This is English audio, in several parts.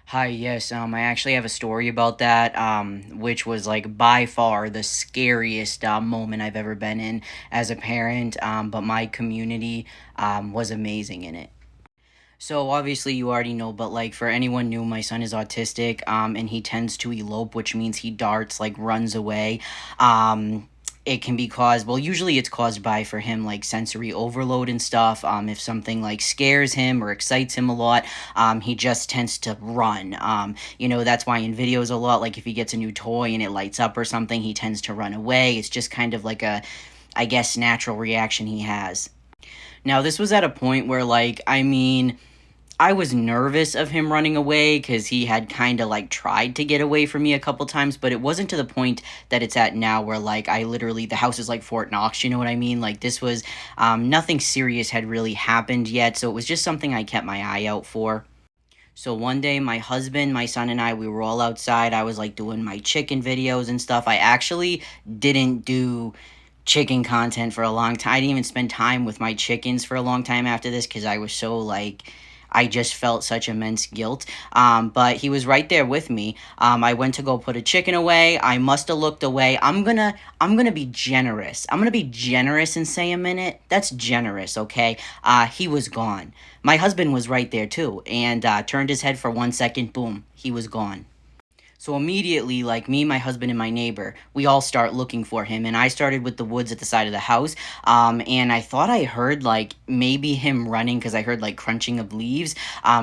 Hi, yes, I actually have a story about that, which was like by far the scariest moment I've ever been in as a parent. But my community was amazing in it. So obviously you already know, but like for anyone new, my son is autistic, and he tends to elope, which means he darts, like runs away. It can be caused, well, usually it's caused by for him like sensory overload and stuff. If something like scares him or excites him a lot, he just tends to run. That's why in videos a lot, like if he gets a new toy and it lights up or something, he tends to run away. It's just kind of like a, I guess, natural reaction he has. Now, this was at a point where, like, I was nervous of him running away because he had kind of like tried to get away from me a couple times, but it wasn't to the point that it's at now where like I literally, the house is like Fort Knox, you know what I mean? Like this was, nothing serious had really happened yet, so it was just something I kept my eye out for. So one day, my husband, my son, and I, we were all outside. I was like doing my chicken videos and stuff. I actually didn't do chicken content for a long time. I didn't even spend time with my chickens for a long time after this because I was so like, I just felt such immense guilt. But he was right there with me. I went to go put a chicken away. I must have looked away. I'm gonna be generous. I'm gonna be generous and say a minute. That's generous, okay? He was gone. My husband was right there too, and turned his head for 1 second. Boom, he was gone. So immediately, like me, my husband, and my neighbor, we all start looking for him. And I started with the woods at the side of the house. And I thought I heard like maybe him running because I heard like crunching of leaves.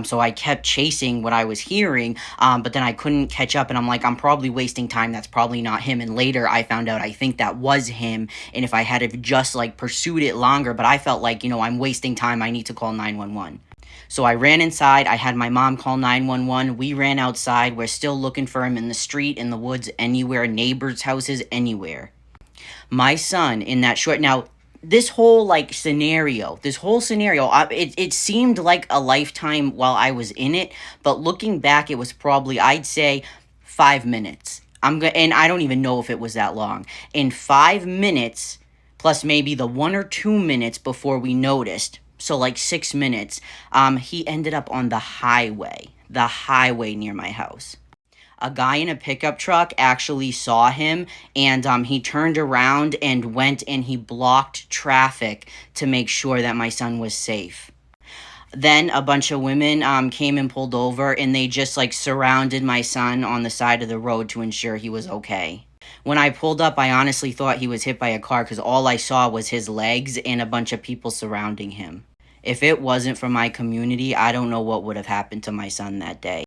So I kept chasing what I was hearing. But then I couldn't catch up. And I'm like, I'm probably wasting time. That's probably not him. And later I found out I think that was him. And if I had have just like pursued it longer, but I felt like, I'm wasting time. I need to call 911. So I ran inside. I had my mom call 911. We ran outside. We're still looking for him in the street, in the woods, anywhere, neighbors' houses, anywhere. My son, in that short. Now, this whole scenario, it seemed like a lifetime while I was in it, but looking back, it was probably, I'd say, 5 minutes. And I don't even know if it was that long. In 5 minutes, plus maybe the 1 or 2 minutes before we noticed, so like 6 minutes, he ended up on the highway near my house. A guy in a pickup truck actually saw him, and he turned around and went and he blocked traffic to make sure that my son was safe. Then a bunch of women came and pulled over, and they just like surrounded my son on the side of the road to ensure he was okay. When I pulled up, I honestly thought he was hit by a car because all I saw was his legs and a bunch of people surrounding him. If it wasn't for my community, I don't know what would have happened to my son that day.